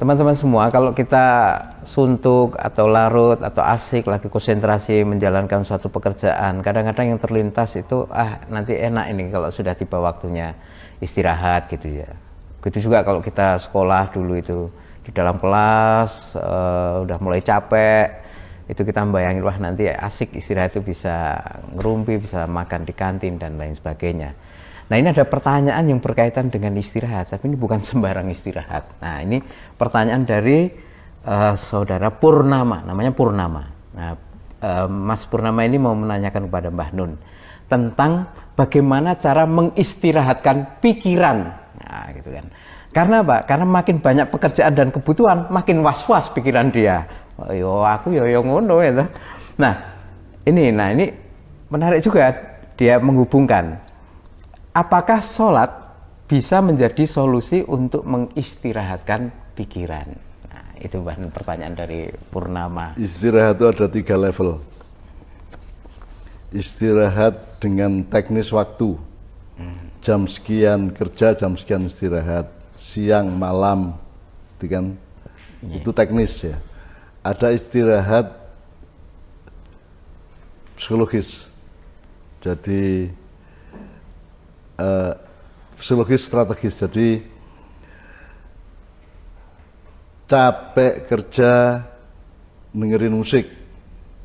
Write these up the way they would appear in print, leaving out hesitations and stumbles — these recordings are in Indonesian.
teman-teman semua, kalau kita suntuk atau larut atau asik lagi konsentrasi menjalankan suatu pekerjaan, kadang-kadang yang terlintas itu nanti enak ini kalau sudah tiba waktunya istirahat gitu ya. Begitu juga kalau kita sekolah dulu itu di dalam kelas udah mulai capek, itu kita membayangin wah nanti asik istirahat itu bisa ngerumpi, bisa makan di kantin dan lain sebagainya. Nah, ini ada pertanyaan yang berkaitan dengan istirahat, tapi ini bukan sembarang istirahat. Nah, ini pertanyaan dari saudara Purnama, namanya Purnama. Nah, Mas Purnama ini mau menanyakan kepada Mbah Nun tentang bagaimana cara mengistirahatkan pikiran. Nah, gitu kan. Karena apa? Karena makin banyak pekerjaan dan kebutuhan, makin was-was pikiran dia. Aku ngono ya. Nah, ini menarik juga dia menghubungkan. Apakah sholat bisa menjadi solusi untuk mengistirahatkan pikiran? Nah, itu bahan pertanyaan dari Purnama. Istirahat itu ada 3 level. Istirahat dengan teknis waktu. Jam sekian kerja, jam sekian istirahat. Siang, malam, itu kan? Itu teknis ya. Ada istirahat psikologis. Jadi psikologis strategis, jadi capek kerja dengerin musik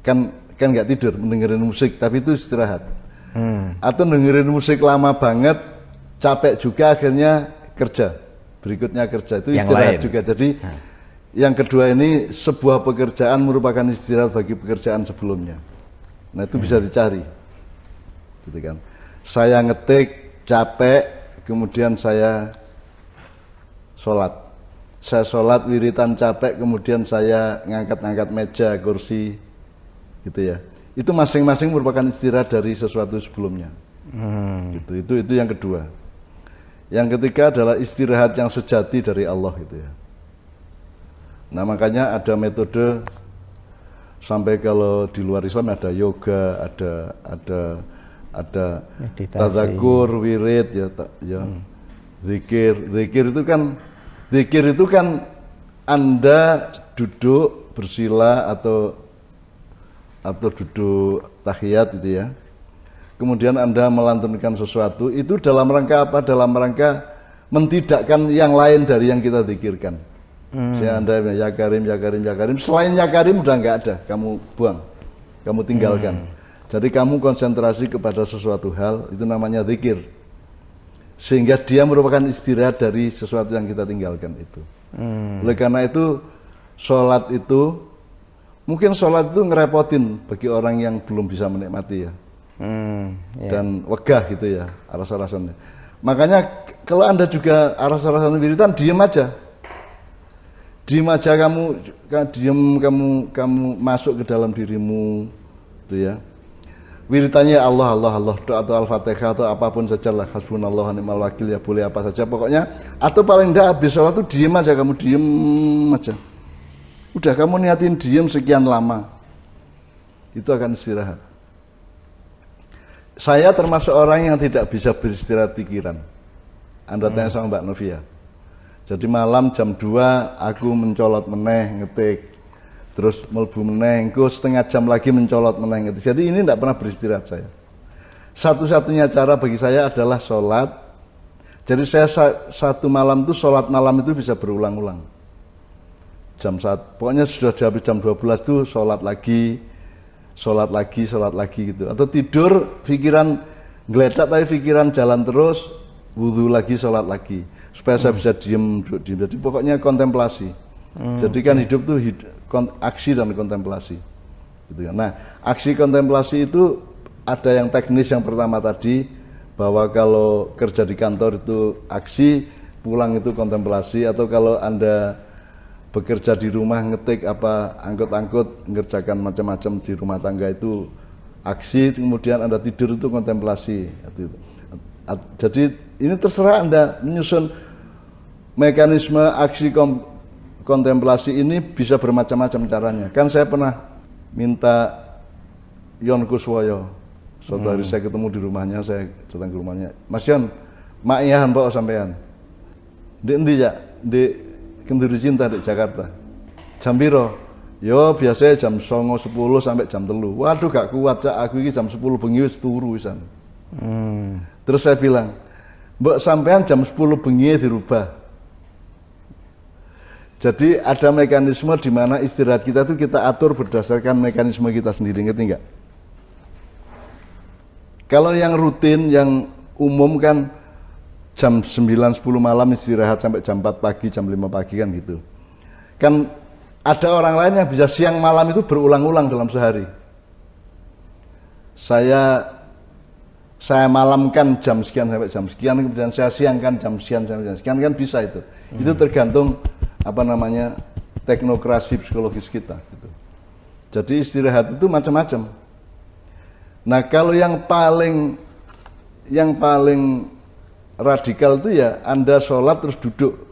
kan nggak tidur, dengerin musik tapi itu istirahat. Atau dengerin musik lama banget capek juga akhirnya kerja berikutnya kerja, itu istirahat juga. Jadi yang kedua ini sebuah pekerjaan merupakan istirahat bagi pekerjaan sebelumnya. Nah itu bisa dicari gitu kan. Saya ngetik capek, kemudian saya sholat. Saya sholat wiritan capek, kemudian saya ngangkat-ngangkat meja, kursi, gitu ya. Itu masing-masing merupakan istirahat dari sesuatu sebelumnya. Gitu. Itu yang kedua. Yang ketiga adalah istirahat yang sejati dari Allah, gitu ya. Nah makanya ada metode sampai kalau di luar Islam ada yoga, ada tadzakur, wirid ya, zikir itu kan Anda duduk bersila atau duduk tahiyat itu ya. Kemudian Anda melantunkan sesuatu itu dalam rangka apa? Dalam rangka mentidakkan yang lain dari yang kita zikirkan. Saya Anda ya Karim, ya Karim, ya Karim. Selain ya Karim udah nggak ada, kamu buang, kamu tinggalkan. Jadi kamu konsentrasi kepada sesuatu hal, itu namanya zikir. Sehingga dia merupakan istirahat dari sesuatu yang kita tinggalkan itu. Oleh karena itu, sholat itu, mungkin sholat itu ngerepotin bagi orang yang belum bisa menikmati ya. Dan wegah gitu ya, aras-arasannya. Makanya kalau Anda juga aras-arasan wiritan, diem aja. Diem aja kamu masuk ke dalam dirimu, itu ya. Wiritannya Allah, doa atau Al-Fatihah atau apapun saja lah, hasbunallah wa ni'mal wakil ya, boleh apa saja pokoknya. Atau paling enggak habis sholat itu diem aja, kamu diem aja. Udah kamu niatin diem sekian lama, itu akan istirahat. Saya termasuk orang yang tidak bisa beristirahat pikiran. Anda tanya sama Mbak Novia. Jadi malam jam 2 aku mencolot meneh ngetik. Terus melbu meneh, setengah jam lagi mencolot meneh. Jadi ini tidak pernah beristirahat saya. Satu-satunya cara bagi saya adalah sholat. Jadi saya satu malam itu sholat malam itu bisa berulang-ulang. Jam 1, pokoknya sudah habis jam 12 itu sholat lagi gitu. Atau tidur, pikiran ngeledak tapi pikiran jalan terus, wudhu lagi, sholat lagi. Supaya saya bisa diem. Jadi pokoknya kontemplasi. Jadi kan hidup tuh aksi dan kontemplasi gitu kan. Nah, aksi kontemplasi itu ada yang teknis yang pertama tadi, bahwa kalau kerja di kantor itu aksi, pulang itu kontemplasi. Atau kalau Anda bekerja di rumah, ngetik apa, angkut-angkut, ngerjakan macam-macam di rumah tangga itu aksi, kemudian Anda tidur itu kontemplasi. Jadi ini terserah Anda menyusun mekanisme aksi kontemplasi ini bisa bermacam-macam caranya. Kan saya pernah minta Yon Kuswoyo, suatu hari saya ketemu di rumahnya, saya datang ke rumahnya, Mas Yon, mak iyahan bawa sampean. Di endi ya? Di Kenduri Cinta di Jakarta. Jam piro? Yo biasanya jam 09.10 sampai jam 3. Waduh gak kuat cak, aku ini jam 10 bengi wis turu wisan. Terus saya bilang, mbok sampean jam 10 bengi dirubah. Jadi ada mekanisme di mana istirahat kita itu kita atur berdasarkan mekanisme kita sendiri, ngerti nggak? Kalau yang rutin, yang umum kan jam 9-10 malam istirahat sampai jam 4 pagi, jam 5 pagi kan gitu. Kan ada orang lain yang bisa siang malam itu berulang-ulang dalam sehari. Saya malamkan jam sekian sampai jam sekian, kemudian saya siangkan jam sekian sampai jam sekian, kan bisa itu. Itu tergantung teknokrasi psikologis kita gitu. Jadi istirahat itu macam-macam. Nah, kalau yang paling radikal itu ya Anda sholat terus duduk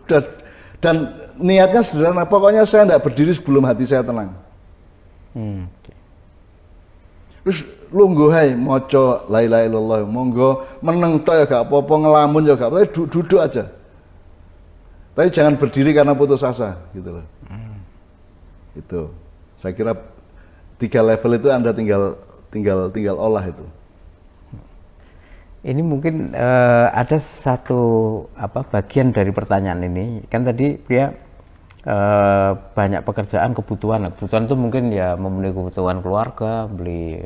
dan niatnya sederhana, pokoknya saya tidak berdiri sebelum hati saya tenang. Terus lungguh hai moco la ilaha illallah, monggo meneng tok ya gak apa-apa, ngelamun ya gak apa-apa, duduk aja. Tapi jangan berdiri karena putus asa, gitu loh. Itu, saya kira 3 level itu Anda tinggal olah itu. Ini mungkin ada satu bagian dari pertanyaan ini. Kan tadi dia banyak pekerjaan, kebutuhan itu mungkin ya memenuhi kebutuhan keluarga, beli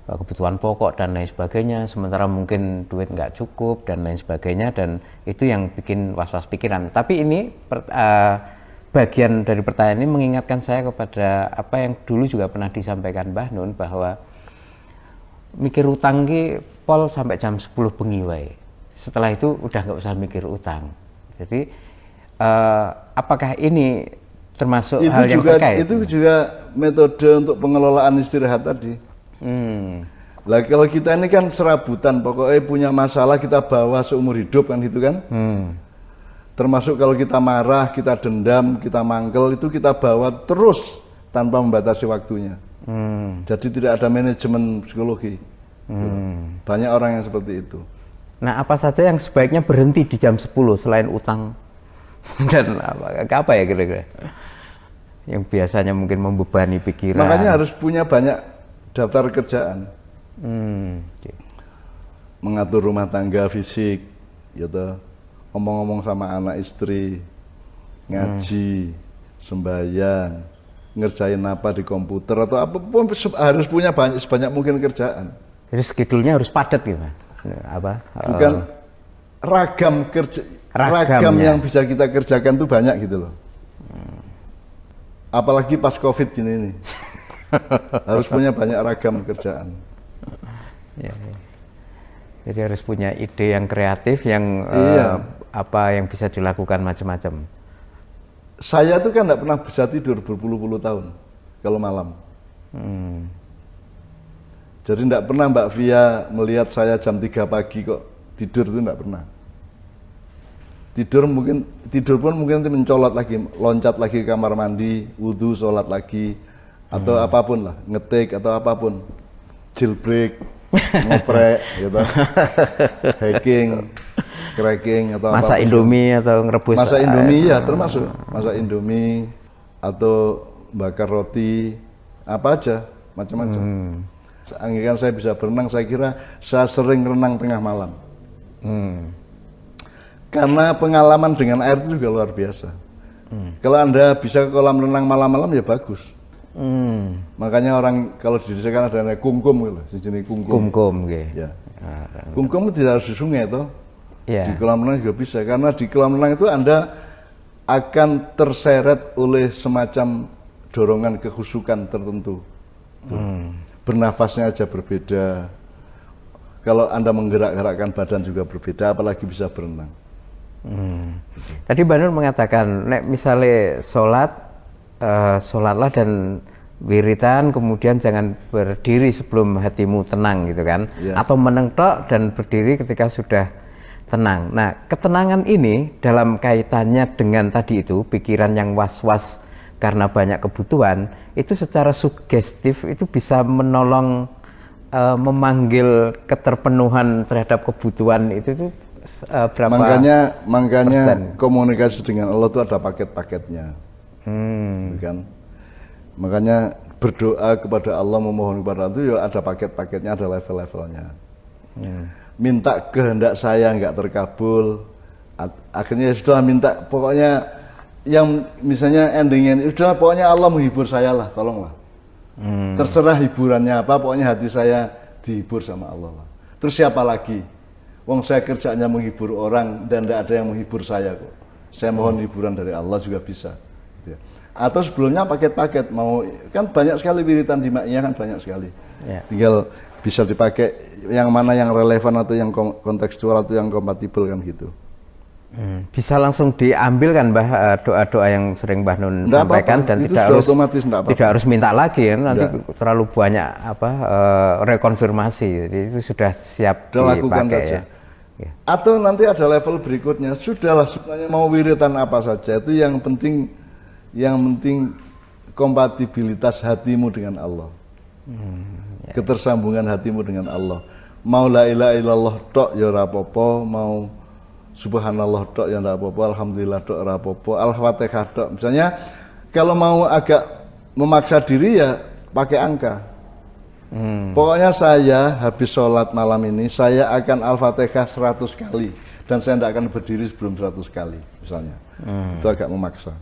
kebutuhan pokok dan lain sebagainya, sementara mungkin duit nggak cukup dan lain sebagainya, dan itu yang bikin was-was pikiran. Tapi ini bagian dari pertanyaan ini mengingatkan saya kepada apa yang dulu juga pernah disampaikan Mbah Nun, bahwa mikir utang ki pol sampai jam 10 bengi wae. Setelah itu udah nggak usah mikir utang. Jadi apakah ini termasuk itu hal yang juga, terkait? Itu juga metode untuk pengelolaan istirahat tadi. Lah kalau kita ini kan serabutan, pokoknya punya masalah kita bawa seumur hidup kan gitu kan. Termasuk kalau kita marah, kita dendam, kita mangkel, itu kita bawa terus tanpa membatasi waktunya. Jadi tidak ada manajemen psikologi. Banyak orang yang seperti itu. Nah, apa saja yang sebaiknya berhenti di jam 10 selain utang dan apa ya kira-kira yang biasanya mungkin membebani pikiran? Makanya harus punya banyak daftar kerjaan. Mengatur rumah tangga, fisik, gitu. Ngomong-ngomong sama anak istri, ngaji, sembahyang, ngerjain apa di komputer atau apapun, harus punya sebanyak mungkin kerjaan. Jadi schedule-nya harus padat gitu, bukan ragam yang bisa kita kerjakan tuh banyak gitu loh. Apalagi pas COVID gini nih. Harus punya banyak ragam kerjaan. Ya. Jadi harus punya ide yang kreatif, yang yang bisa dilakukan macam-macam. Saya tuh kan nggak pernah bisa tidur berpuluh-puluh tahun kalau malam. Jadi nggak pernah Mbak Via melihat saya jam 3 pagi kok tidur, itu nggak pernah. Tidur pun mungkin mencolot lagi, loncat lagi ke kamar mandi, wudhu, sholat lagi, atau apapun lah, ngetik atau apapun, jailbreak, ngoprek, gitu, hacking, cracking atau masak Indomie atau ngerebus. Masak Indomie ya termasuk, masak Indomie atau bakar roti, apa aja, macam-macam. Anggapan saya bisa berenang, saya kira saya sering renang tengah malam. Karena pengalaman dengan air itu juga luar biasa. Kalau Anda bisa ke kolam renang malam-malam ya bagus. Makanya orang kalau di desa kan ada namanya kumkum gitu, sejenis kumkum. Kumkum gitu. Ya. Kumkum itu tidak harus di sungai toh. Yeah. Di kolam renang juga bisa, karena di kolam renang itu Anda akan terseret oleh semacam dorongan kekhusyukan tertentu. Bernafasnya aja berbeda. Kalau Anda menggerak-gerakkan badan juga berbeda, apalagi bisa berenang. Tadi Mbak Nur mengatakan, nek misalnya sholatlah dan wiritan, kemudian jangan berdiri sebelum hatimu tenang gitu kan, atau menengtok dan berdiri ketika sudah tenang. Nah, ketenangan ini dalam kaitannya dengan tadi itu pikiran yang was-was karena banyak kebutuhan, itu secara sugestif itu bisa menolong memanggil keterpenuhan terhadap kebutuhan itu berapa? Makanya persen? komunikasi dengan Allah itu ada paket-paketnya. Gitu kan? Makanya berdoa kepada Allah, memohon kepada Allah itu ya ada paket-paketnya, ada level-levelnya. Minta kehendak saya nggak terkabul, akhirnya ya sudah minta, pokoknya yang misalnya endingnya sudah, pokoknya Allah menghibur saya lah, tolonglah. Terserah hiburannya apa, pokoknya hati saya dihibur sama Allah lah. Terus siapa lagi? Wong saya kerjanya menghibur orang dan tidak ada yang menghibur saya kok. Saya mohon hiburan dari Allah juga bisa. Gitu ya. Atau sebelumnya paket-paket, mau kan banyak sekali wiritan di Ma'iyah kan banyak sekali. Tinggal bisa dipakai yang mana yang relevan atau yang kontekstual atau yang kompatibel kan gitu. Bisa langsung diambil kan Mbah doa-doa yang sering Mbah Nun sampaikan dan itu tidak harus minta lagi kan, nanti terlalu banyak rekonfirmasi, jadi itu sudah siap dipakai ya. Atau nanti ada level berikutnya, sudahlah sebenarnya mau wiritan apa saja itu yang penting kompatibilitas hatimu dengan Allah, ketersambungan hatimu dengan Allah. Mau la ilaha illallah tok ya ora apa-apa, mau subhanallah tok ya enggak apa-apa, alhamdulillah tok ora apa-apa, al-fatihah tok. Misalnya kalau mau agak memaksa diri ya pakai angka. Pokoknya saya habis sholat malam ini saya akan al-fatihah 100 kali dan saya tidak akan berdiri sebelum 100 kali misalnya. Itu agak memaksa.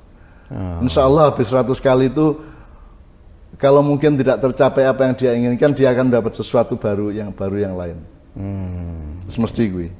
Insya Allah habis 100 kali itu kalau mungkin tidak tercapai apa yang dia inginkan, dia akan dapat sesuatu baru yang lain. Semesti gue.